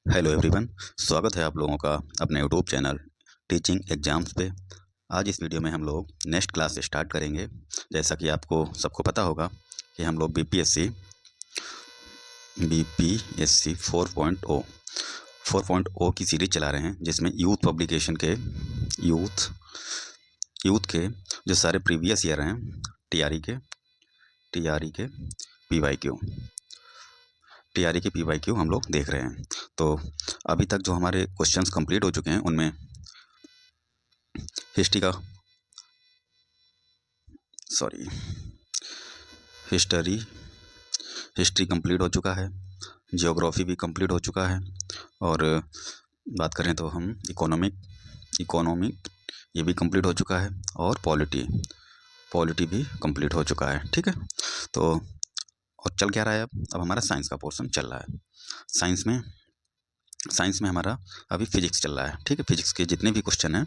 Hello everyone. स्वागत है आप लोगों का अपने यूट्यूब चैनल टीचिंग एग्जाम्स पे। आज इस वीडियो में हम लोग नेक्स्ट क्लास स्टार्ट करेंगे। जैसा कि आपको सबको पता होगा कि हम लोग बीपीएससी 4.0 की सीरीज चला रहे हैं, जिसमें यूथ पब्लिकेशन के यूथ यूथ के जो सारे प्रीवियस ईयर हैं टीआरई के पीवाईक्यू टीआरई के पीवाईक्यू हम लोग देख रहे हैं। तो अभी तक जो हमारे क्वेश्चंस कंप्लीट हो चुके हैं उनमें हिस्ट्री का सॉरी हिस्टरी हिस्ट्री कंप्लीट हो चुका है, जियोग्राफी भी कंप्लीट हो चुका है, और बात करें तो हम इकोनॉमिक ये भी कंप्लीट हो चुका है, और पॉलिटी भी कंप्लीट हो चुका है। ठीक है, तो और चल क्या रहा है अब हमारा साइंस का पोर्शन चल रहा है। साइंस में हमारा अभी फिजिक्स चल रहा है। ठीक है, फिजिक्स के जितने भी क्वेश्चन हैं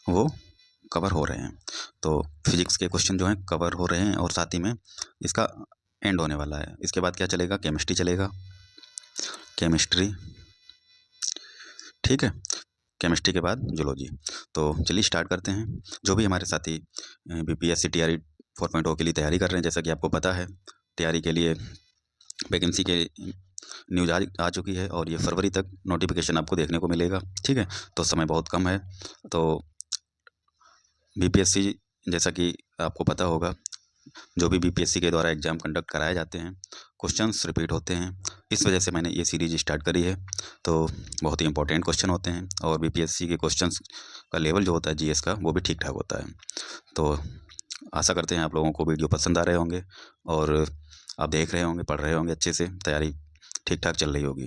वो कवर हो रहे हैं। तो फिजिक्स के क्वेश्चन जो हैं कवर हो रहे हैं, और साथ ही में इसका एंड होने वाला है। इसके बाद क्या चलेगा? केमिस्ट्री चलेगा। केमिस्ट्री, ठीक है, केमिस्ट्री के बाद जूलॉजी। तो चलिए स्टार्ट करते हैं। जो भी हमारे साथी बीपीएससी टीआरई 4.0 के लिए तैयारी कर रहे हैं, जैसा कि आपको पता है तैयारी के लिए वैकेंसी के न्यूज़ आ चुकी है, और ये फरवरी तक नोटिफिकेशन आपको देखने को मिलेगा। ठीक है, तो समय बहुत कम है। तो बीपीएससी, जैसा कि आपको पता होगा, जो भी बीपीएससी के द्वारा एग्ज़ाम कंडक्ट कराए जाते हैं, क्वेश्चंस रिपीट होते हैं। इस वजह से मैंने ये सीरीज स्टार्ट करी है। तो बहुत ही इंपॉर्टेंट क्वेश्चन होते हैं, और बीपीएससी के क्वेश्चंस का लेवल जो होता है जीएस का, वो भी ठीक ठाक होता है। तो आशा करते हैं आप लोगों को वीडियो पसंद आ रहे होंगे, और आप देख रहे होंगे, पढ़ रहे होंगे अच्छे से, तैयारी ठीक ठाक चल रही होगी।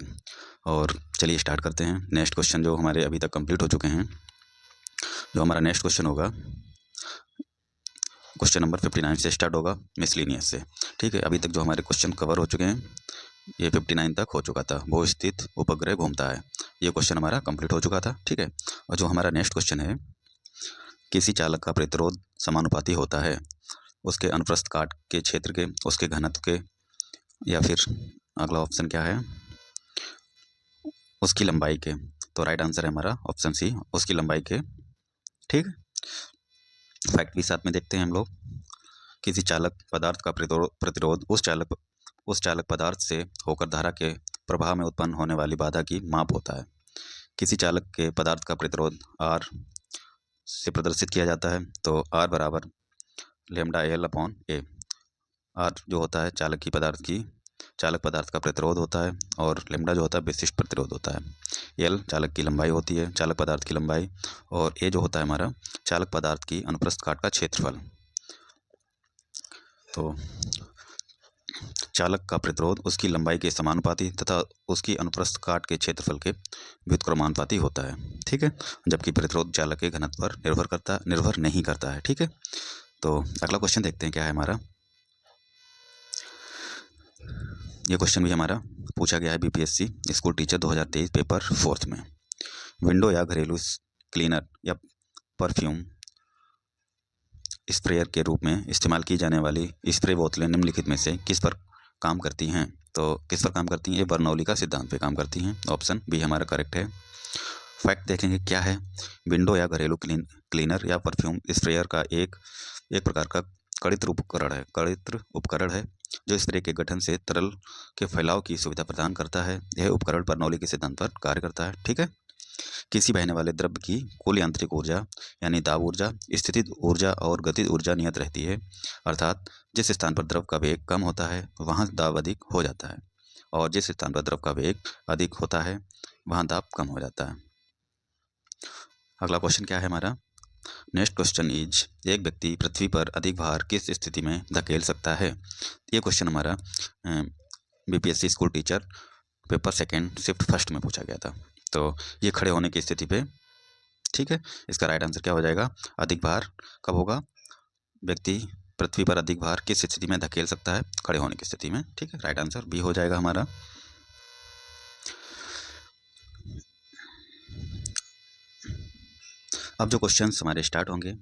और चलिए स्टार्ट करते हैं। नेक्स्ट क्वेश्चन जो हमारे अभी तक कंप्लीट हो चुके हैं, जो हमारा नेक्स्ट क्वेश्चन होगा, क्वेश्चन नंबर 59 से स्टार्ट होगा, मिसलिनियस से। ठीक है, अभी तक जो हमारे क्वेश्चन कवर हो चुके हैं, ये 59 तक हो चुका था। भू स्थित उपग्रह घूमता है, ये क्वेश्चन हमारा कंप्लीट हो चुका था। ठीक है, और जो हमारा नेक्स्ट क्वेश्चन है, किसी चालक का प्रतिरोध समानुपाती होता है उसके अनुप्रस्थ काट के क्षेत्र के, उसके घनत्व के, या फिर अगला ऑप्शन क्या है, उसकी लंबाई के। तो राइट आंसर है हमारा ऑप्शन सी, उसकी लंबाई के। ठीक, फैक्ट भी साथ में देखते हैं हम लोग। किसी चालक पदार्थ का प्रतिरोध उस चालक पदार्थ से होकर धारा के प्रवाह में उत्पन्न होने वाली बाधा की माप होता है। किसी चालक के पदार्थ का प्रतिरोध आर से प्रदर्शित किया जाता है। तो आर बराबर lambda L upon A. R जो होता है चालक पदार्थ का प्रतिरोध होता है, और लेमडा जो होता है विशिष्ट प्रतिरोध होता है। एल चालक की लंबाई होती है, चालक पदार्थ की लंबाई, और ए जो होता है हमारा चालक पदार्थ की अनुप्रस्थ काट का क्षेत्रफल। तो चालक का प्रतिरोध उसकी लंबाई के समानुपाती तथा उसकी अनुप्रस्थ काट के क्षेत्रफल के व्युत्क्रमानुपाती होता है। ठीक है, जबकि प्रतिरोध चालक के घनत्व पर निर्भर नहीं करता है। ठीक है, तो अगला क्वेश्चन देखते हैं क्या है हमारा। ये क्वेश्चन भी हमारा पूछा गया है बीपीएससी स्कूल टीचर 2023 पेपर 4 में। विंडो या घरेलू क्लीनर या परफ्यूम स्प्रेयर के रूप में इस्तेमाल की जाने वाली स्प्रे बोतलें निम्नलिखित में से किस पर काम करती हैं? तो किस पर काम करती हैं? ये बर्नौली का सिद्धांत पे काम करती हैं। ऑप्शन बी हमारा करेक्ट है। फैक्ट देखेंगे क्या है। विंडो या घरेलू क्लीनर या परफ्यूम स्प्रेयर का एक प्रकार का कड़ित्र उपकरण है जो स्प्रे के गठन से तरल के फैलाव की सुविधा प्रदान करता है। यह उपकरण बर्नौली के सिद्धांत पर कार्य करता है। ठीक है, किसी बहने वाले द्रव्य की कुल यांत्रिक ऊर्जा यानी दाब ऊर्जा, स्थितिज ऊर्जा और गतिज ऊर्जा नियत रहती है। अर्थात जिस स्थान पर द्रव का वेग कम होता है वहाँ दाब अधिक हो जाता है, और जिस स्थान पर द्रव का वेग अधिक होता है वहाँ दाब कम हो जाता है। अगला क्वेश्चन क्या है हमारा। नेक्स्ट क्वेश्चन इज, एक व्यक्ति पृथ्वी पर अधिक भार किस स्थिति में धकेल सकता है? ये क्वेश्चन हमारा BPSC school teacher paper 2 shift 1 में पूछा गया था। तो ये खड़े होने की स्थिति पे। ठीक है, इसका राइट आंसर क्या हो जाएगा? अधिक भार कब होगा? व्यक्ति पृथ्वी पर अधिक भार किस स्थिति में धकेल सकता है? खड़े होने की स्थिति में। ठीक है, राइट आंसर बी हो जाएगा हमारा। अब जो क्वेश्चंस हमारे स्टार्ट होंगे,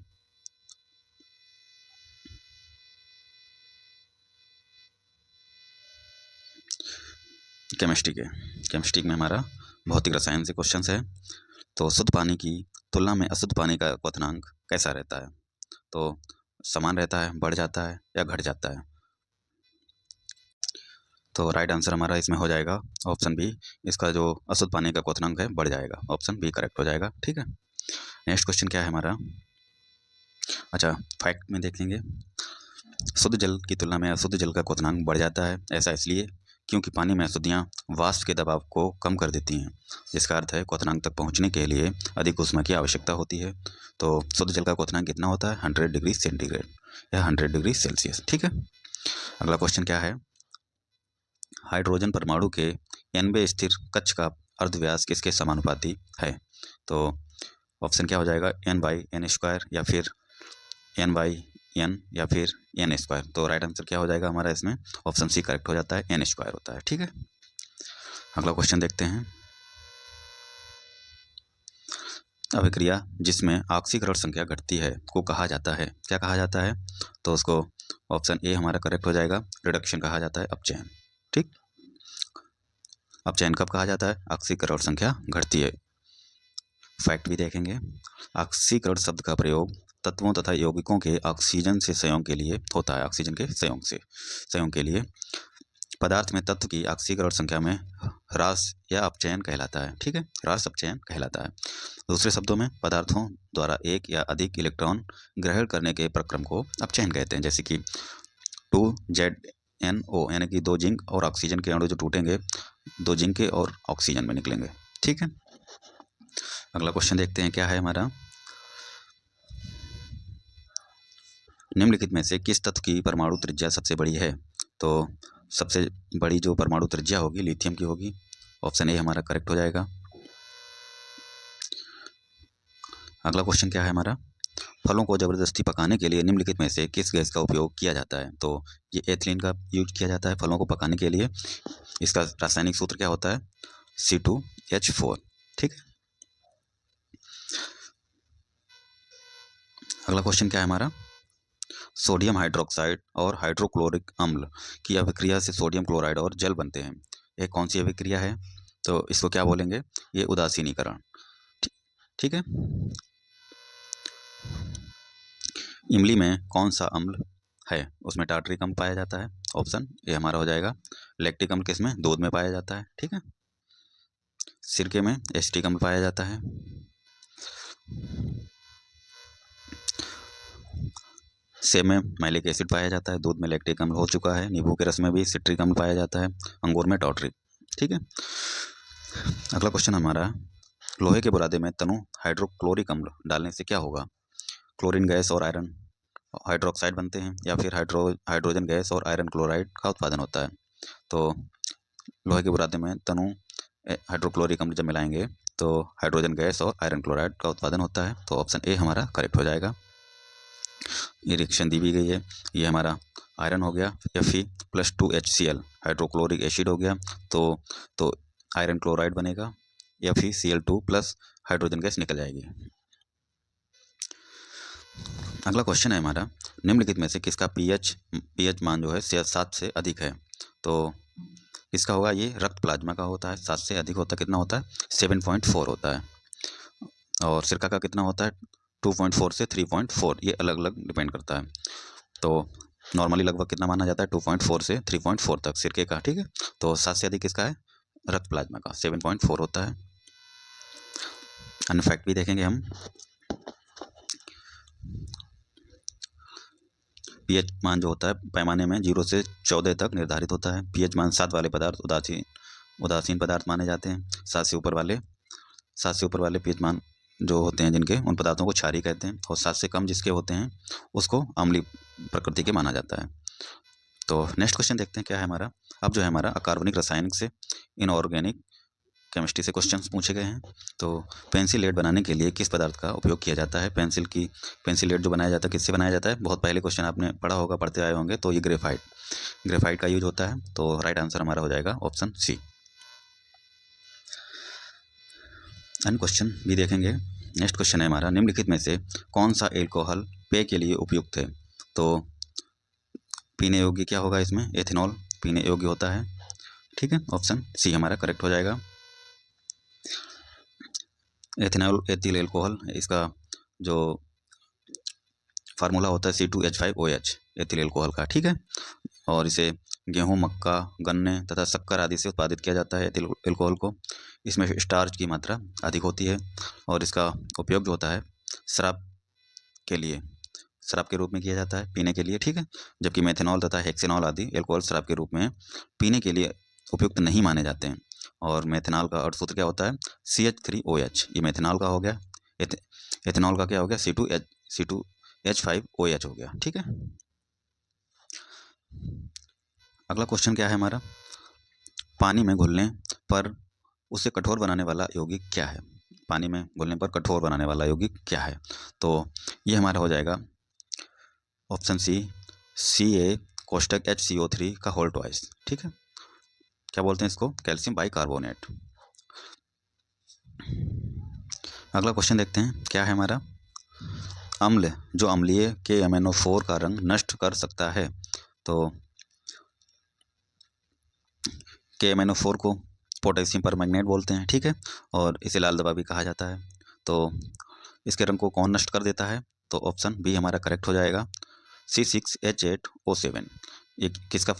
केमिस्ट्री में हमारा भौतिक रसायन से क्वेश्चन है। तो शुद्ध पानी की तुलना में अशुद्ध पानी का क्वथनांक कैसा रहता है? तो समान रहता है, बढ़ जाता है या घट जाता है? तो राइट आंसर हमारा इसमें हो जाएगा ऑप्शन बी। इसका जो अशुद्ध पानी का क्वथनांक है बढ़ जाएगा, ऑप्शन बी करेक्ट हो जाएगा। ठीक है, नेक्स्ट क्वेश्चन क्या है हमारा? अच्छा, फैक्ट में देख लेंगे। शुद्ध जल की तुलना में अशुद्ध जल का क्वथनांक बढ़ जाता है। ऐसा इसलिए क्योंकि पानी में अशुद्धियाँ वाष्प के दबाव को कम कर देती हैं। जिसका अर्थ है क्वथनांक तक पहुँचने के लिए अधिक ऊष्मा की आवश्यकता होती है। तो शुद्ध जल का क्वथनांक कितना होता है? 100 डिग्री सेंटीग्रेड या 100 डिग्री सेल्सियस। ठीक है, अगला क्वेश्चन क्या है? हाइड्रोजन परमाणु के nवें स्थिर कक्ष का अर्धव्यास किसके समानुपाती है? तो ऑप्शन क्या हो जाएगा? n/n² या फिर n/n या फिर n²। तो राइट आंसर क्या हो जाएगा हमारा इसमें? ऑप्शन सी करेक्ट हो जाता है, n² होता है। ठीक है, अगला क्वेश्चन देखते हैं। अभिक्रिया जिसमें ऑक्सीकरण संख्या घटती है को कहा जाता है, क्या कहा जाता है? तो उसको ऑप्शन ए हमारा करेक्ट हो जाएगा, रिडक्शन कहा जाता है, अपचयन। ठीक, अपचयन कब कहा जाता है? ऑक्सीकरण संख्या घटती है। फैक्ट भी देखेंगे। ऑक्सीकरण शब्द का प्रयोग तत्वों तथा यौगिकों के ऑक्सीजन से संयोग के लिए होता है। ऑक्सीजन के संयोग के लिए पदार्थ में तत्व की ऑक्सीकरण संख्या में ह्रास या अपचयन कहलाता है। ठीक है, ह्रास अपचयन कहलाता है। दूसरे शब्दों में पदार्थों द्वारा एक या अधिक इलेक्ट्रॉन ग्रहण करने के प्रक्रम को अपचयन कहते हैं। जैसे कि 2ZnO यानी कि 2 जिंक और ऑक्सीजन के अणु जो टूटेंगे 2 जिंक के और ऑक्सीजन में निकलेंगे। ठीक है, अगला क्वेश्चन देखते हैं क्या है हमारा। निम्नलिखित में से किस तत्व की परमाणु त्रिज्या सबसे बड़ी है? तो सबसे बड़ी जो परमाणु त्रिज्या होगी लिथियम की होगी, ऑप्शन ए हमारा करेक्ट हो जाएगा। अगला क्वेश्चन क्या है हमारा? फलों को जबरदस्ती पकाने के लिए निम्नलिखित में से किस गैस का उपयोग किया जाता है? तो ये एथिलीन का यूज किया जाता है फलों को पकाने के लिए। इसका रासायनिक सूत्र क्या होता है? C2H4। ठीक है, अगला क्वेश्चन क्या है हमारा? सोडियम हाइड्रोक्साइड और हाइड्रोक्लोरिक अम्ल की अभिक्रिया से सोडियम क्लोराइड और जल बनते हैं। ये कौन सी अभिक्रिया है? तो इसको क्या बोलेंगे? ये उदासीनीकरण। ठीक है, इमली में कौन सा अम्ल है? उसमें टार्टरिक अम्ल पाया जाता है, ऑप्शन ए हमारा हो जाएगा। लैक्टिक अम्ल किसमें? दूध में पाया जाता है। ठीक है, सिरके में एसिटिक अम्ल पाया जाता है। सेब में मैलिक एसिड पाया जाता है, दूध में लैक्टिक अम्ल हो चुका है, नींबू के रस में भी सिट्रिक अम्ल पाया जाता है, अंगूर में टार्टरिक। ठीक है, अगला क्वेश्चन हमारा, लोहे के बुरादे में तनु हाइड्रोक्लोरिक अम्ल डालने से क्या होगा? क्लोरीन गैस और आयरन हाइड्रोक्साइड बनते हैं या फिर हाइड्रोजन गैस और आयरन क्लोराइड का उत्पादन होता है। तो लोहे के बुरादे में तनु हाइड्रोक्लोरिक अम्ल जब मिलाएंगे तो हाइड्रोजन गैस और आयरन क्लोराइड का उत्पादन होता है। तो ऑप्शन ए हमारा करेक्ट हो जाएगा। ये रिएक्शन दी भी गई है, ये हमारा आयरन हो गया, Fe+2HCl हाइड्रोक्लोरिक एसिड हो गया, तो आयरन क्लोराइड बनेगा, Fe Cl2 plus hydrogen gas निकल जाएगी। अगला क्वेश्चन है हमारा, निम्नलिखित में से किसका पीएच मान जो है 7 से अधिक है? तो इसका होगा, ये रक्त प्लाज्मा का होता है, 7 से अधिक होता है, कितना होता है? 7.4 होता है। और सिरका का कितना होता है? 2.4 से 3.4, ये अलग अलग डिपेंड करता है। तो नॉर्मली लगभग कितना माना जाता है? 2.4 से 3.4 तक सिरके का। ठीक है, तो 7 से अधिक किसका है? रक्त प्लाज्मा का 7.4 होता है। अन्य फैक्ट भी देखेंगे हम। पीएच मान जो होता है पैमाने में 0 से 14 तक निर्धारित होता है। पीएच मान 7 वाले पदार्थ उदासीन पदार्थ माने जाते हैं। 7 से ऊपर वाले पीएच मान जो होते हैं जिनके, उन पदार्थों को क्षारीय कहते हैं, और 7 से कम जिसके होते हैं उसको अम्लीय प्रकृति के माना जाता है। तो नेक्स्ट क्वेश्चन देखते हैं क्या है हमारा। अब जो है हमारा अकार्बनिक रासायनिक से इनऑर्गेनिक केमिस्ट्री से क्वेश्चंस पूछे गए हैं। तो पेंसिल लेड बनाने के लिए किस पदार्थ का उपयोग किया जाता है? पेंसिल लेड जो बनाया जाता है किससे बनाया जाता है? बहुत पहले क्वेश्चन आपने पढ़ते आए होंगे। तो ये ग्रेफाइट का यूज होता है। तो राइट आंसर हमारा हो जाएगा ऑप्शन सी। अन्य क्वेश्चन भी देखेंगे। नेक्स्ट क्वेश्चन है हमारा, निम्नलिखित में से कौन सा एल्कोहल पेय के लिए उपयुक्त है? तो पीने योग्य क्या होगा इसमें? एथेनॉल पीने योग्य होता है। ठीक है, ऑप्शन सी हमारा करेक्ट हो जाएगा। एथिनॉल एथिल एल्कोहल, इसका जो फार्मूला होता है C2H5OH एथिल एल्कोहल का, ठीक है। और इसे गेहूँ, मक्का, गन्ने तथा शक्कर आदि से उत्पादित किया जाता है एथिल एल्कोहल को। इसमें स्टार्च की मात्रा अधिक होती है और इसका उपयोग जो होता है शराब के लिए, शराब के रूप में किया जाता है पीने के लिए, ठीक है। जबकि मेथनॉल तथा हेक्सेनॉल आदि एल्कोहल शराब के रूप में पीने के लिए उपयुक्त नहीं माने जाते हैं। और मेथनॉल का अर्धसूत्र क्या होता है CH3OH, ये मेथनॉल का हो गया। एथेनॉल का क्या हो गया C2H5OH हो गया, ठीक है। अगला क्वेश्चन क्या है हमारा, पानी में घुलने पर उसे कठोर बनाने वाला यौगिक क्या है। पानी में घुलने पर कठोर बनाने वाला यौगिक क्या है, तो ये हमारा हो जाएगा ऑप्शन Ca कोष्टक HCO3 का होल ट्वाइस, ठीक है। क्या बोलते हैं इसको, कैल्शियम बाइकार्बोनेट। अगला क्वेश्चन देखते हैं क्या है हमारा, अम्ल जो अम्लीय KMnO4 का रंग नष्ट कर सकता है। तो KMnO4 को पोटेशियम परमैंगनेट बोलते हैं, ठीक है। और इसे लाल दवा भी कहा जाता है। तो इसके रंग को कौन नष्ट कर देता है, तो ऑप्शन बी हमारा करेक्ट हो जाएगा C6H8O7। ये किसका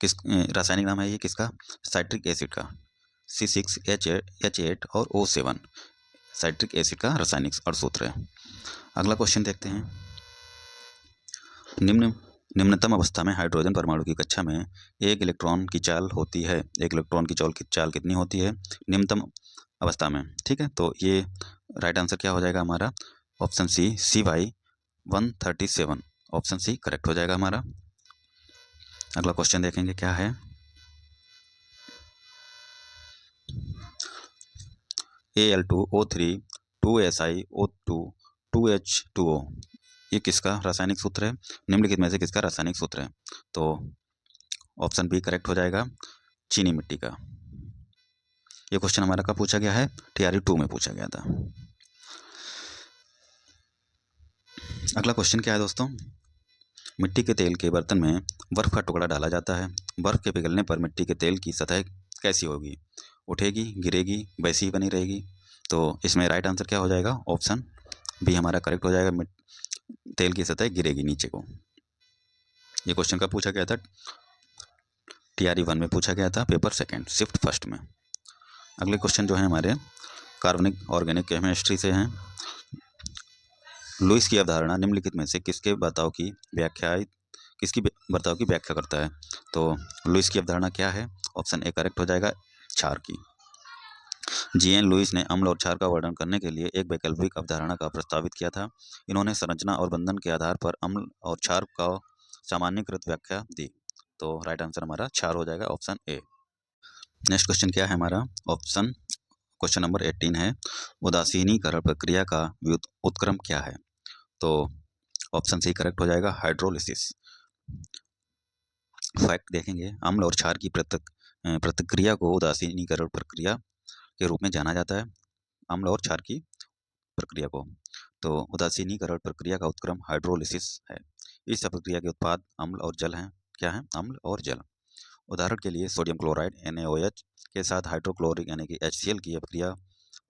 किस रासायनिक नाम है, ये किसका, साइट्रिक एसिड का। C6H8 और O7 साइट्रिक एसिड का रासायनिक अणुसूत्र है। अगला क्वेश्चन देखते हैं, निम्नतम अवस्था में हाइड्रोजन परमाणु की कक्षा में एक इलेक्ट्रॉन की चाल होती है। एक इलेक्ट्रॉन की चाल कितनी होती है निम्नतम अवस्था में, ठीक है। तो ये राइट आंसर क्या हो जाएगा हमारा, option C CY137, option C correct हो जाएगा हमारा। अगला क्वेश्चन देखेंगे क्या है, Al2O3 2SiO2 2H2O, ये किसका रासायनिक सूत्र है, निम्नलिखित में से किसका रासायनिक सूत्र है। तो ऑप्शन बी करेक्ट हो जाएगा, चीनी मिट्टी का। ये क्वेश्चन हमारा कब पूछा गया है, TRE 2 में पूछा गया था। अगला क्वेश्चन क्या है दोस्तों, मिट्टी के तेल के बर्तन में बर्फ का टुकड़ा डाला जाता है। बर्फ के पिघलने पर मिट्टी के तेल की सतह कैसी होगी, उठेगी, गिरेगी, वैसी ही बनी रहेगी। तो इसमें राइट आंसर क्या हो जाएगा, ऑप्शन बी हमारा करेक्ट हो जाएगा, तेल की सतह गिरेगी नीचे को। ये क्वेश्चन कब पूछा गया था, TRE 1 में पूछा गया था, पेपर सेकेंड शिफ्ट फर्स्ट में। अगले क्वेश्चन जो है हमारे कार्बनिक ऑर्गेनिक केमिस्ट्री से हैं। लुईस की अवधारणा निम्नलिखित में से किसके बर्ताव की व्याख्या करता है। तो लुईस की अवधारणा क्या है, ऑप्शन ए करेक्ट हो जाएगा, क्षार की। GN लुईस ने अम्ल और क्षार का वर्णन करने के लिए एक वैकल्पिक अवधारणा का प्रस्तावित किया था। इन्होंने संरचना और बंधन के आधार पर अम्ल और क्षार का सामान्यीकृत व्याख्या दी। तो राइट आंसर हमारा क्षार हो जाएगा, ऑप्शन ए। नेक्स्ट क्वेश्चन क्या है हमारा, ऑप्शन क्वेश्चन नंबर 18 है, उदासीनीकरण प्रक्रिया का उत्क्रम क्या है। तो ऑप्शन सी करेक्ट हो जाएगा, हाइड्रोलिसिस। फैक्ट देखेंगे, अम्ल और क्षार की प्रतिक्रिया को उदासीनीकरण प्रक्रिया के रूप में जाना जाता है। अम्ल और क्षार की प्रक्रिया को, तो उदासीनीकरण प्रक्रिया का उत्क्रम हाइड्रोलिसिस है। इस प्रक्रिया के उत्पाद अम्ल और जल हैं। क्या है, अम्ल और जल। उदाहरण के लिए सोडियम क्लोराइड NaOH के साथ हाइड्रोक्लोरिक यानी कि HCl की प्रक्रिया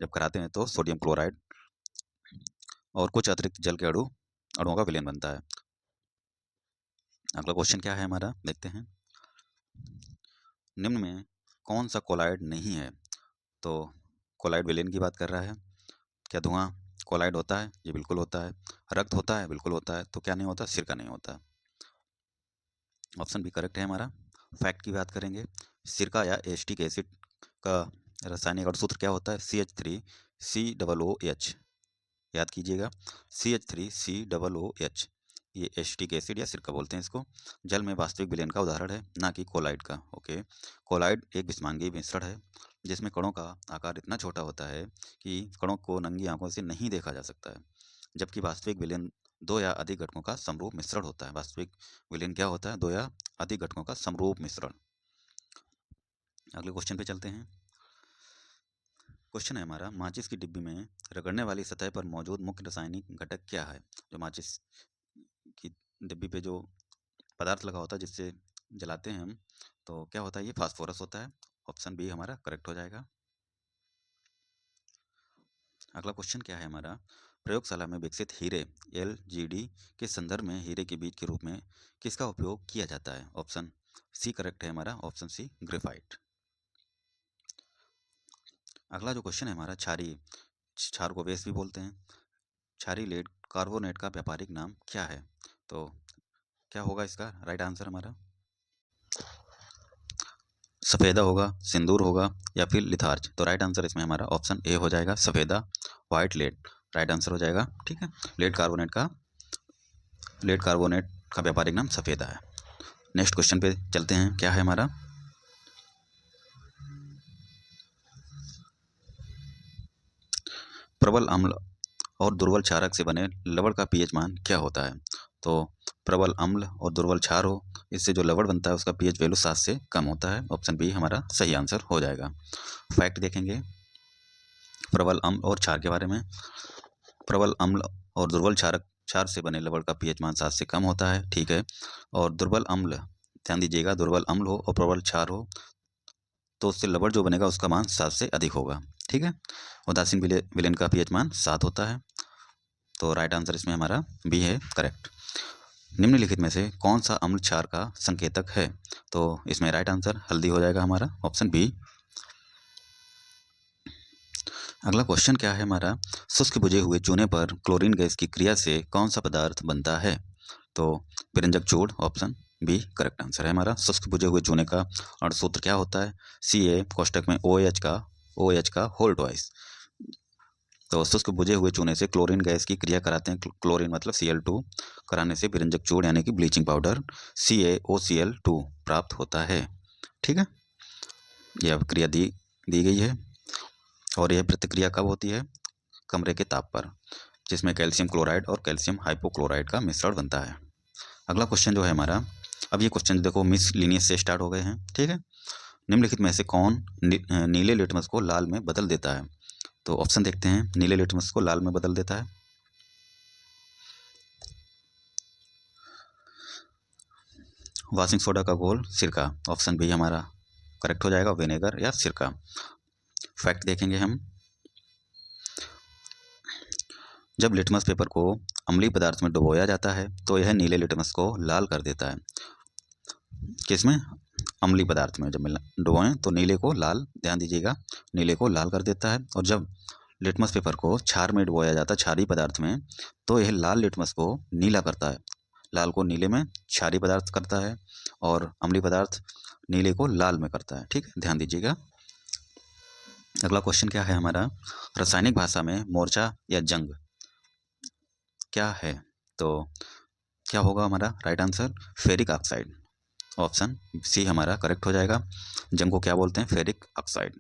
जब कराते हैं तो सोडियम क्लोराइड और कुछ अतिरिक्त जल के अणुओं का विलयन बनता है। अगला क्वेश्चन क्या है हमारा, देखते हैं, निम्न में कौन सा कोलाइड नहीं है। तो कोलाइड विलयन की बात कर रहा है। क्या धुआं कोलाइड होता है, ये बिल्कुल होता है। रक्त होता है, बिल्कुल होता है। तो क्या नहीं होता, सिरका नहीं होता। ऑप्शन भी करेक्ट है हमारा। फैक्ट की बात करेंगे, सिरका या एसिटिक एसिड का रासायनिक सूत्र क्या होता है, CH3COOH। याद कीजिएगा, CH3COOH, ये एसिटिक एसिड या सिरका बोलते हैं इसको। जल में वास्तविक विलयन का उदाहरण है, ना कि कोलाइड का। ओके, कोलाइड एक विषमांगी मिश्रण है जिसमें कणों का आकार इतना छोटा होता है कि कणों को नंगी आंखों से नहीं देखा जा सकता है। जबकि वास्तविक विलयन दो या अधिक घटकों का समरूप मिश्रण होता है। वास्तविक विलयन क्या होता है, दो या अधिक घटकों का समरूप मिश्रण। अगले क्वेश्चन पे चलते हैं। क्वेश्चन है हमारा, माचिस की डिब्बी में रगड़ने वाली सतह पर मौजूद मुख्य रासायनिक घटक क्या है। जो माचिस की डिब्बी पे जो पदार्थ लगा होता है जिससे जलाते हैं हम, तो क्या होता है, ये फास्फोरस होता है। ऑप्शन बी हमारा करेक्ट हो जाएगा। अगला क्वेश्चन क्या है हमारा, प्रयोगशाला में विकसित हीरे LGD के संदर्भ में हीरे के बीज के रूप में किसका उपयोग किया जाता है? ऑप्शन सी करेक्ट है हमारा, ऑप्शन सी ग्रेफाइट। अगला जो क्वेश्चन है हमारा, क्षार को वेस भी बोलते हैं, क्षारीय लेड कार्बोनेट का व्यापारिक नाम क्या है? तो क्या होगा इसका राइट आंसर हमारा? सफ़ेदा होगा, सिंदूर होगा या फिर लिथार्ज? तो राइट आंसर इसमें हमारा ऑप्शन ए हो जाएगा, सफ़ेदा, व्हाइट लेड राइट आंसर हो जाएगा। ठीक है, लेड कार्बोनेट का व्यापारिक नाम सफ़ेदा है। नेक्स्ट क्वेश्चन पे चलते हैं, क्या है हमारा, प्रबल अम्ल और दुर्बल क्षारक से बने लवण का पीएच मान क्या होता है? तो प्रबल अम्ल और दुर्बल क्षार हो, इससे जो लवण बनता है उसका पीएच वैल्यू 7 से कम होता है। ऑप्शन बी हमारा सही आंसर हो जाएगा। फैक्ट देखेंगे प्रबल अम्ल और क्षार के बारे में। प्रबल अम्ल और दुर्बल क्षार से बने लवण का पीएच मान 7 से कम होता है, ठीक है। और दुर्बल अम्ल, ध्यान दीजिएगा, दुर्बल अम्ल हो और प्रबल क्षार हो तो उससे लवण जो बनेगा उसका मान 7 से अधिक होगा, ठीक है। उदासीन विलेन का पीएच मान 7 होता है। तो राइट आंसर इसमें हमारा बी है, करेक्ट। निम्नलिखित में से कौन सा अम्ल क्षार का संकेतक है? तो इसमें राइट आंसर हल्दी हो जाएगा हमारा, ऑप्शन बी। अगला क्वेश्चन क्या है हमारा, शुष्क बुझे हुए चूने पर क्लोरीन गैस की क्रिया से कौन सा पदार्थ बनता है? तो पिरंजक चूड़, ऑप्शन बी करेक्ट आंसर है हमारा। शुष्क बुझे हुए चूने का अणुसूत्र क्या होता है? Ca कोष्टक में OH का होल ट्वाइस। तो शुष्क बुझे हुए चूने से क्लोरीन गैस की क्रिया कराते हैं, क्लोरीन मतलब Cl2 कराने से पिरंजक चूड़ यानी कि ब्लीचिंग पाउडर CaOCl2 प्राप्त होता है, ठीक है। यह क्रिया दी गई है और यह प्रतिक्रिया कब होती है? कमरे के ताप पर, जिसमें कैल्शियम क्लोराइड और कैल्शियम हाइपोक्लोराइड का मिश्रण बनता है। अगला क्वेश्चन जो है हमारा, अब ये क्वेश्चन देखो मिसलिनियस से स्टार्ट हो गए हैं, ठीक है। निम्नलिखित में से कौन नीले लिटमस को लाल में बदल देता है? तो ऑप्शन देखते हैं, नीले लिटमस को लाल में बदल देता है। वॉशिंग सोडा का घोल, सिरका, ऑप्शन बी हमारा करेक्ट हो जाएगा, विनेगर या सिरका। फैक्ट देखेंगे हम, जब लिटमस पेपर को अम्लीय पदार्थ में डुबोया जाता है तो यह नीले लिटमस को लाल कर देता है। किसमें? अम्लीय पदार्थ में जब डुबोएं तो नीले को लाल, ध्यान दीजिएगा, नीले को लाल कर देता है। और जब लिटमस पेपर को क्षार में डुबोया जाता है, क्षारीय पदार्थ में, तो यह लाल लिटमस को नीला करता है। लाल को नीले में क्षारीय पदार्थ करता है और अम्लीय पदार्थ नीले को लाल में करता है, ठीक है, ध्यान दीजिएगा। अगला क्वेश्चन क्या है हमारा, रासायनिक भाषा में मोर्चा या जंग क्या है? तो क्या होगा हमारा right answer? Ferric oxide, option C हमारा करेक्ट हो जाएगा। जंग को क्या बोलते हैं? Ferric oxide.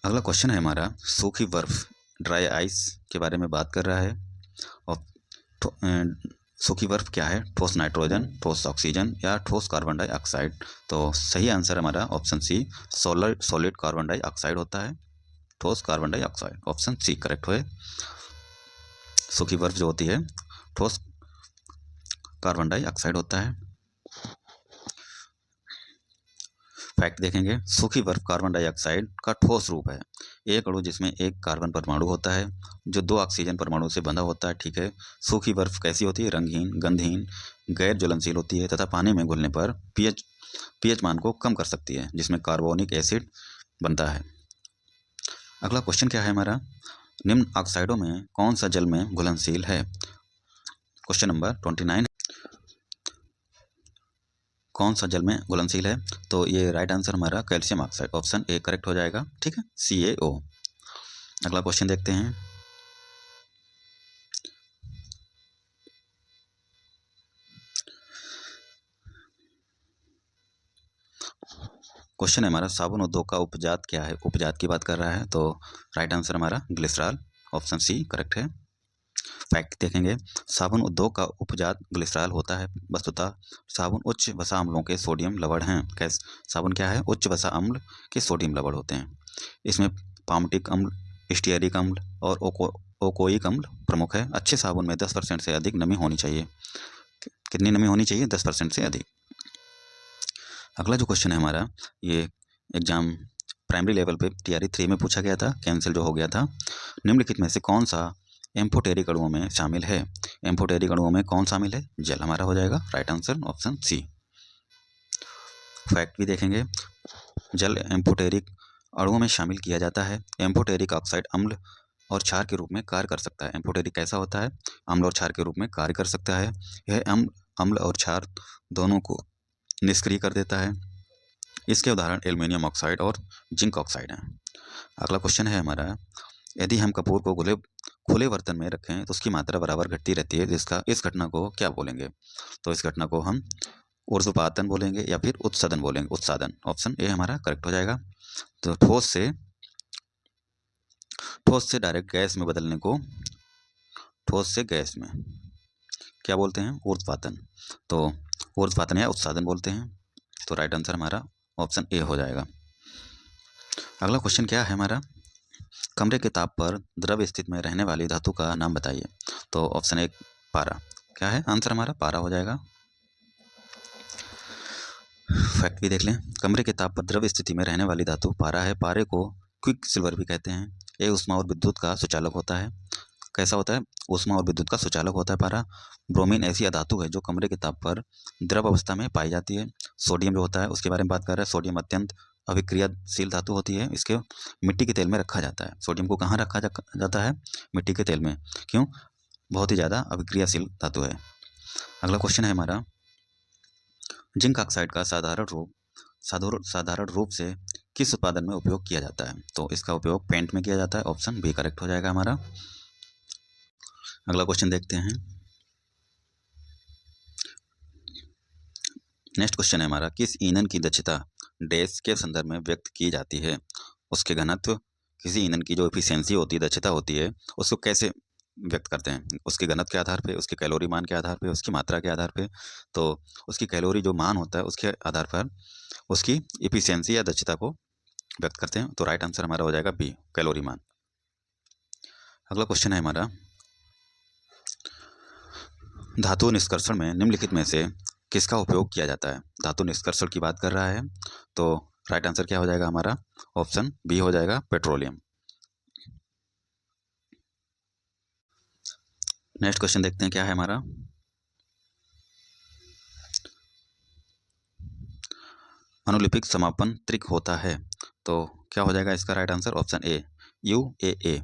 अगला क्वेश्चन है हमारा, सूखी बर्फ, ड्राई आइस के बारे में बात कर रहा है। और सूखी बर्फ क्या है? ठोस नाइट्रोजन, ठोस ऑक्सीजन या ठोस कार्बन डाइऑक्साइड? तो सही आंसर हमारा option C, solid carbon dioxide होता है, ठोस carbon dioxide, option C correct है। सूखी बर्फ जो होती है ठोस कार्बन डाइऑक्साइड होता है। फैक्ट देखेंगे, सूखी बर्फ कार्बन डाइऑक्साइड का ठोस रूप है, एक अणु जिसमें एक कार्बन परमाणु होता है जो 2 ऑक्सीजन परमाणु से बंधा होता है, ठीक है। सूखी बर्फ कैसी होती है? रंगहीन, गंधहीन, गैर ज्वलनशील होती है तथा पानी में घुलने पर पीएच मान को कम कर सकती है, जिसमें कार्बोनिक एसिड बनता है। अगला क्वेश्चन क्या है हमारा, निम्न ऑक्साइडों में कौन सा जल में घुलनशील है? क्वेश्चन नंबर 29, कौन सा जल में घुलनशील है? तो ये राइट आंसर हमारा calcium oxide, option A correct हो जाएगा, ठीक है, CaO। अगला क्वेश्चन देखते हैं, क्वेश्चन है हमारा, साबुन उद्योग का उपजात क्या है? उपजात की बात कर रहा है, तो राइट आंसर हमारा ग्लिसरॉल, ऑप्शन सी करेक्ट है। फैक्ट देखेंगे, साबुन उद्योग का उपजात ग्लिसरॉल होता है। वस्तुतः साबुन उच्च वसा अम्लों के सोडियम लवण हैं। कैसे? साबुन क्या है? उच्च वसा अम्ल के सोडियम लवण होते हैं। इसमें पामटिक अम्ल, स्टीयरिक अम्ल और ओकोइक अम्ल प्रमुख है। अच्छे साबुन में 10% से अधिक नमी होनी चाहिए। कितनी नमी होनी चाहिए? 10% से अधिक। अगला जो क्वेश्चन है हमारा, ये एग्जाम प्राइमरी लेवल पे TRE 3 में पूछा गया था, कैंसिल जो हो गया था। निम्नलिखित में से कौन सा एम्फोटेरिक अणुओं में शामिल है? एम्फोटेरिक अणुओं में कौन शामिल है? जल हमारा हो जाएगा right answer option C. Fact भी देखेंगे, जल एम्फोटेरिक अणुओं में शामिल किया जाता है। एम्फोटेरिक ऑक्साइड अम्ल और क्षार के रूप में कार्य कर सकता है। एम्फोटेरिक कैसा होता है? अम्ल और क्षार के रूप में कार्य कर सकता है। यह अम्ल और क्षार दोनों को निष्क्रिय कर देता है। इसके उदाहरण एल्युमिनियम ऑक्साइड और जिंक ऑक्साइड हैं। अगला क्वेश्चन है हमारा, यदि हम कपूर को खुले बर्तन में रखें तो उसकी मात्रा बराबर घटती रहती है, जिसका इस घटना को क्या बोलेंगे? तो इस घटना को हम ऊर्ध्वपातन बोलेंगे या फिर उत्सदन बोलेंगे। उत्सादन, ऑप्शन ए हमारा करेक्ट हो जाएगा। तो ठोस से डायरेक्ट गैस में बदलने को ठोस से गैस में क्या बोलते हैं? ऊर्ध्वपातन। तो ऊर्ध्वपातन या उत्सादन बोलते हैं। तो राइट आंसर हमारा ऑप्शन ए हो जाएगा। अगला क्वेश्चन क्या है हमारा, कमरे के ताप पर द्रव स्थिति में रहने वाली धातु का नाम बताइए। तो ऑप्शन ए पारा। क्या है आंसर हमारा? पारा हो जाएगा। फैक्ट भी देख लें, कमरे के ताप पर द्रव स्थिति में रहने वाली धातु पारा है। पारे को क्विक सिल्वर भी कहते हैं। ये ऊष्मा और विद्युत का सुचालक होता है। कैसा होता है? ऊष्मा और विद्युत का सुचालक होता है पारा। ब्रोमीन ऐसी धातु है जो कमरे के ताप पर द्रव अवस्था में पाई जाती है। सोडियम जो होता है उसके बारे में बात कर रहे हैं। सोडियम अत्यंत अभिक्रियाशील धातु होती है। इसके मिट्टी के तेल में रखा जाता है। सोडियम को कहाँ रखा जाता है? मिट्टी के तेल में। क्यों? बहुत ही ज़्यादा अभिक्रियाशील धातु है। अगला क्वेश्चन है हमारा, जिंक ऑक्साइड का साधारण रूप से किस उत्पादन में उपयोग किया जाता है? तो इसका उपयोग पेंट में किया जाता है। ऑप्शन बी करेक्ट हो जाएगा हमारा। अगला क्वेश्चन देखते हैं। नेक्स्ट क्वेश्चन है हमारा, किस ईंधन की दक्षता डैश के संदर्भ में व्यक्त की जाती है? उसके घनत्व, किसी ईंधन की जो एफिशिएंसी होती है, दक्षता होती है, उसको कैसे व्यक्त करते हैं? उसके घनत्व के आधार पे, उसके कैलोरी मान के आधार पे, उसकी मात्रा के आधार पे। तो उसकी कैलोरी जो मान होता है उसके आधार पर उसकी एफिशिएंसी या दक्षता को व्यक्त करते हैं। तो राइट आंसर हमारा हो जाएगा बी, कैलोरी मान। अगला क्वेश्चन है हमारा, धातु निष्कर्षण में निम्नलिखित में से किसका उपयोग किया जाता है? धातु निष्कर्षण की बात कर रहा है। तो राइट आंसर क्या हो जाएगा हमारा? ऑप्शन बी हो जाएगा, पेट्रोलियम। नेक्स्ट क्वेश्चन देखते हैं क्या है हमारा, अनुलिपिक समापन त्रिक होता है। तो क्या हो जाएगा इसका right answer? Option A, UAA।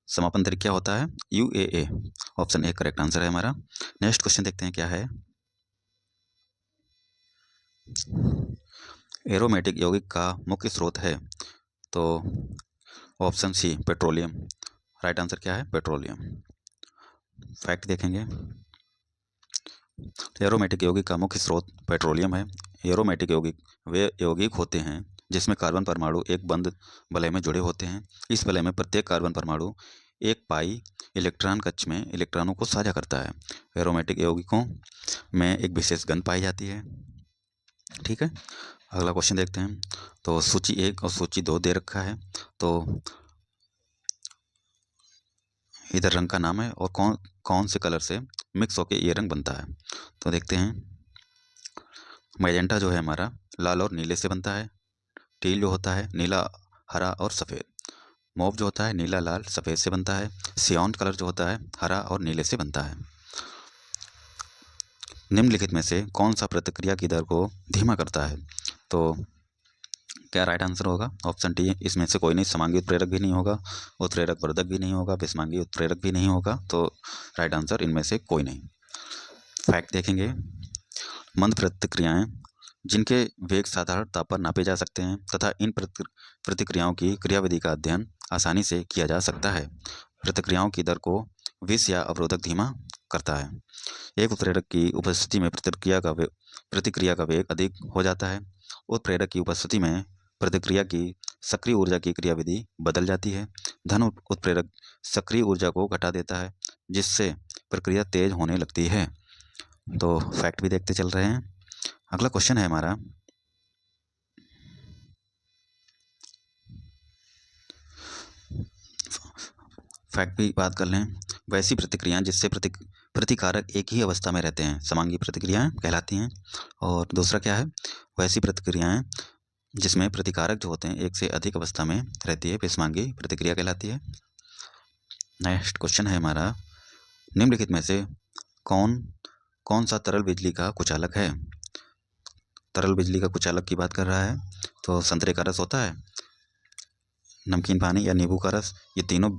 समापन त्रिक क्या होता है? UAA। Option A correct answer है हमारा। नेक्स्ट क्वेश्चन देखते हैं क्या है, एरोमेटिक यौगिक का मुख्य स्रोत है। तो option C, petroleum. Right answer क्या है? पेट्रोलियम। फैक्ट देखेंगे, एरोमेटिक यौगिक का मुख्य स्रोत पेट्रोलियम है। एरोमेटिक यौगिक वे यौगिक होते हैं जिसमें कार्बन परमाणु एक बंद वलय में जुड़े होते हैं। इस वलय में प्रत्येक कार्बन परमाणु एक पाई इलेक्ट्रॉन कक्ष में इलेक्ट्रॉनों को साझा करता है। एरोमेटिक यौगिकों में एक विशेष गंध पाई जाती है। ठीक है, अगला क्वेश्चन देखते हैं। तो सूची 1 और सूची 2 दे रखा है। तो इधर रंग का नाम है और कौन से कलर से मिक्स होके ये रंग बनता है। तो देखते हैं, मैजेंटा जो है हमारा लाल और नीले से बनता है। टील जो होता है नीला, हरा और सफ़ेद। मॉव जो होता है नीला, लाल, सफ़ेद से बनता है। सियान कलर जो होता है हरा और नीले से बनता है। निम्नलिखित में से कौन सा प्रतिक्रिया की दर को धीमा करता है? तो क्या राइट आंसर होगा? ऑप्शन डी, इसमें से कोई नहीं। समांगी उत्प्रेरक भी नहीं होगा, उत्प्रेरक वर्धक भी नहीं होगा, विषमांगी उत्प्रेरक भी नहीं होगा। तो राइट आंसर इनमें से कोई नहीं। फैक्ट देखेंगे, मंद प्रतिक्रियाएं जिनके वेग साधारण ताप पर नापे जा सकते हैं तथा इन प्रतिक्रियाओं की क्रियाविधि का अध्ययन आसानी से किया जा सकता है। प्रतिक्रियाओं की दर को विष या अवरोधक धीमा करता है। एक उत्प्रेरक की उपस्थिति में प्रतिक्रिया का वेग अधिक हो जाता है। उत्प्रेरक की उपस्थिति में प्रतिक्रिया की सक्रिय ऊर्जा की क्रियाविधि बदल जाती है। धन उत्प्रेरक सक्रिय ऊर्जा को घटा देता है जिससे प्रक्रिया तेज होने लगती है। तो फैक्ट भी देखते चल रहे हैं। अगला क्वेश्चन है हमारा, फैक्ट भी बात कर लें। वैसी प्रतिक्रियाएं जिससे प्रतिकारक एक ही अवस्था में रहते हैं समांगी प्रतिक्रियाएं कहलाती हैं। और दूसरा क्या है? वैसी प्रतिक्रियाएं जिसमें प्रतिकारक जो होते हैं एक से अधिक अवस्था में रहती है, पेसमांगी प्रतिक्रिया कहलाती है। नेक्स्ट क्वेश्चन है हमारा, निम्नलिखित में से कौन सा तरल बिजली का कुचालक है? तरल बिजली का कुचालक की बात कर रहा है, तो संतरे का रस होता है, नमकीन पानी या नींबू का रस, ये तीनों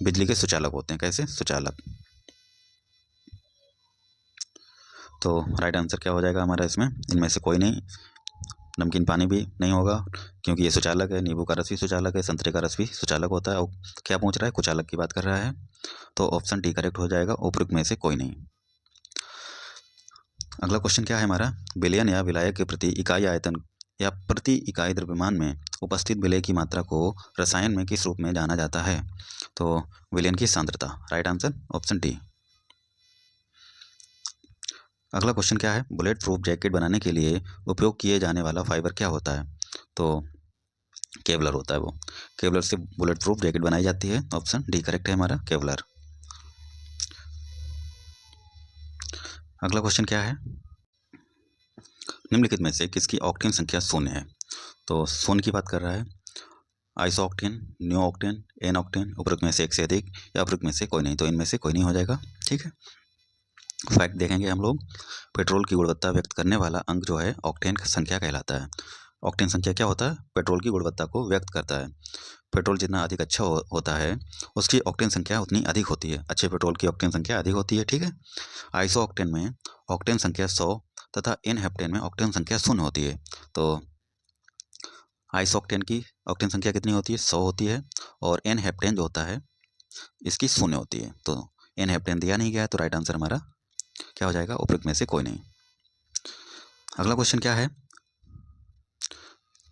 बिजली के सुचालक होते हैं। कैसे? सुचालक। तो राइट आंसर क्या हो जाएगा हमारा इसमें? इनमें से कोई नहीं, नमकीन पानी भी नहीं होगा क्योंकि ये सुचालक है, नींबू का रस भी सुचालक है, संतरे का रस भी सुचालक होता है। और क्या पूछ रहा है? कुचालक की बात कर रहा है, तो ऑप्शन डी करेक्ट हो जाएगा, उपरोक्त में से कोई नहीं। अगला क्वेश्चन क्या है हमारा, विलयन या विलायक के प्रति इकाई आयतन या प्रति इकाई द्रव्यमान में उपस्थित विलय की मात्रा को रसायन में किस रूप में जाना जाता है? तो विलयन की सांद्रता। Right answer option D. अगला क्वेश्चन क्या है, बुलेट प्रूफ जैकेट बनाने के लिए उपयोग किए जाने वाला फाइबर क्या होता है? तो केवलर होता है। वो केवलर से बुलेट प्रूफ जैकेट बनाई जाती है। ऑप्शन डी करेक्ट है हमारा, केवलर। अगला क्वेश्चन क्या है, निम्नलिखित में से किसकी ऑक्टेन संख्या शून्य है? तो शून्य की बात कर रहा है, isooctane, new octane, N octane, उपरोक्त में से एक से अधिक या उपरोक्त में से कोई नहीं, तो इनमें से कोई नहीं हो जाएगा। ठीक है, फैक्ट देखेंगे हम लोग, पेट्रोल की गुणवत्ता व्यक्त करने वाला अंक जो है ऑक्टेन संख्या कहलाता है। ऑक्टेन संख्या क्या होता है? पेट्रोल की गुणवत्ता को व्यक्त करता है। पेट्रोल जितना अधिक अच्छा होता है उसकी ऑक्टेन संख्या उतनी अधिक होती है, अच्छे पेट्रोल की ऑक्टेन संख्या अधिक होती है। ठीक है, आइसो ऑक्टेन में ऑक्टेन संख्या 100 तथा एन हेप्टेन में ऑक्टेन संख्या 0 होती है। तो आइसो ऑक्टेन की ऑक्टेन संख्या कितनी होती है? 100 होती है, और एन हेप्टेन जो होता है इसकी 0 होती है। तो एन हेप्टेन दिया नहीं गया है, तो राइट आंसर हमारा क्या हो जाएगा? उपरोक्त में से कोई नहीं। अगला क्वेश्चन क्या है,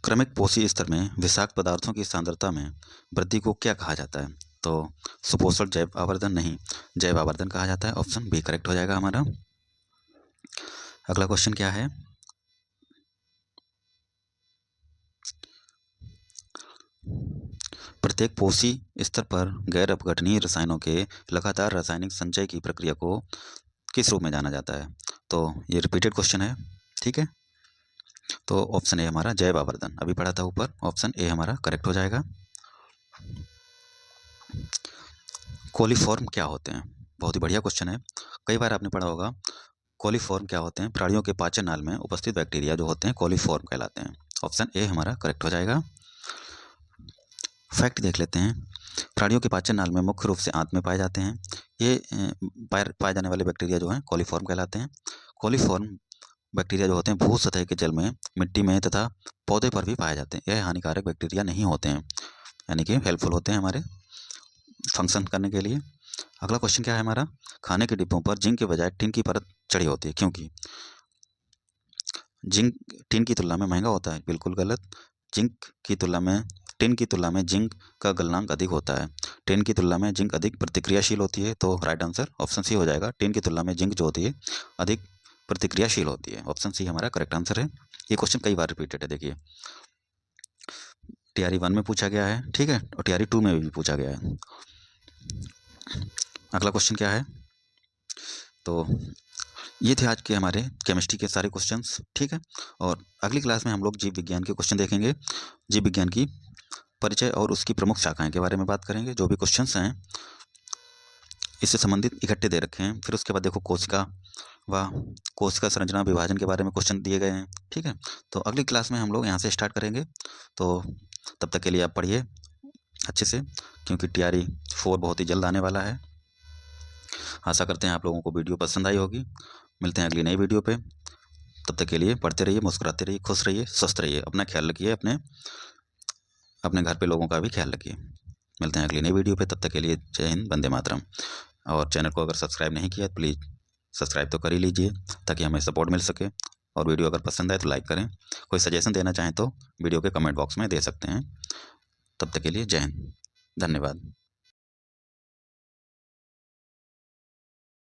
क्रमिक पोषी स्तर में विषाक्त पदार्थों की सांद्रता में वृद्धि को क्या कहा जाता है? तो सुपोषण जैव आवर्धन नहीं, जैव आवर्धन कहा जाता है। ऑप्शन बी करेक्ट हो जाएगा हमारा। अगला क्वेश्चन क्या है, प्रत्येक पोषी स्तर पर गैर अपघटनीय रसायनों के लगातार रासायनिक संचय की प्रक्रिया को किस रूप में जाना जाता है? तो ये रिपीटेड क्वेश्चन है। ठीक है, तो ऑप्शन ए हमारा जैव आवर्धन, अभी पढ़ा था ऊपर, ऑप्शन ए हमारा करेक्ट हो जाएगा। कोलिफॉर्म क्या होते हैं? बहुत ही बढ़िया क्वेश्चन है, कई बार आपने पढ़ा होगा। कोलिफॉर्म क्या होते हैं? प्राणियों के पाचन नाल में उपस्थित बैक्टीरिया जो होते हैं कोलिफॉर्म कहलाते हैं। ऑप्शन ए हमारा करेक्ट हो जाएगा। फैक्ट देख लेते हैं, प्राणियों के पाचन नाल में मुख्य रूप से आंत में पाए जाते हैं। ये पाए जाने वाले बैक्टीरिया जो हैं कोलिफॉर्म कहलाते हैं। कोलिफॉर्म बैक्टीरिया जो होते हैं भू सतह के जल में, मिट्टी में तथा पौधे पर भी पाए जाते हैं। यह हानिकारक बैक्टीरिया नहीं होते हैं, यानी कि हेल्पफुल होते हैं हमारे फंक्शन करने के लिए। अगला क्वेश्चन क्या है हमारा, खाने के डिब्बों पर जिंक के बजाय टिन की परत चढ़ी होती है, क्योंकि जिंक टिन की तुलना में महंगा होता है। बिल्कुल गलत, टिन की तुलना में जिंक का गलनांक अधिक होता है। टिन की तुलना में जिंक अधिक प्रतिक्रियाशील होती है, तो राइट आंसर ऑप्शन सी हो जाएगा। टिन की तुलना में जिंक जो होती है अधिक प्रतिक्रियाशील होती है। ऑप्शन सी हमारा करेक्ट आंसर है। ये क्वेश्चन कई बार रिपीटेड है, देखिए टीआरई 1 में पूछा गया है, ठीक है, और टीआरई 2 में भी पूछा गया है। अगला क्वेश्चन क्या है, तो ये थे आज के हमारे केमिस्ट्री के सारे क्वेश्चंस। ठीक है, और अगली क्लास में हम लोग जीव विज्ञान के क्वेश्चन देखेंगे। जीव विज्ञान की परिचय और उसकी प्रमुख शाखाएं के बारे में बात करेंगे। जो भी क्वेश्चंस हैं इससे संबंधित इकट्ठे दे रखे हैं। फिर उसके बाद देखो कोशिका संरचना विभाजन के बारे में क्वेश्चन दिए गए हैं। ठीक है, तो अगली क्लास में हम लोग यहाँ से स्टार्ट करेंगे। तो तब तक के लिए आप पढ़िए अच्छे से, क्योंकि टीआरई 4 बहुत ही जल्द आने वाला है। आशा करते हैं आप लोगों को वीडियो पसंद आई होगी। मिलते हैं अगली नई वीडियो पे, तब तक के लिए पढ़ते रहिए, मुस्कुराते रहिए, खुश रहिए, स्वस्थ रहिए, अपना ख्याल रखिए, अपने घर पे लोगों का भी ख्याल रखिए। मिलते हैं अगली नई वीडियो पे, तब तक के लिए जय हिंद, वंदे मातरम। और चैनल को अगर सब्सक्राइब नहीं किया तो प्लीज़ सब्सक्राइब तो कर ही लीजिए, ताकि हमें सपोर्ट मिल सके। और वीडियो अगर पसंद आए तो लाइक करें। कोई सजेशन देना चाहें तो वीडियो के कमेंट बॉक्स में दे सकते हैं। तब तक के लिए जय हिंद, धन्यवाद।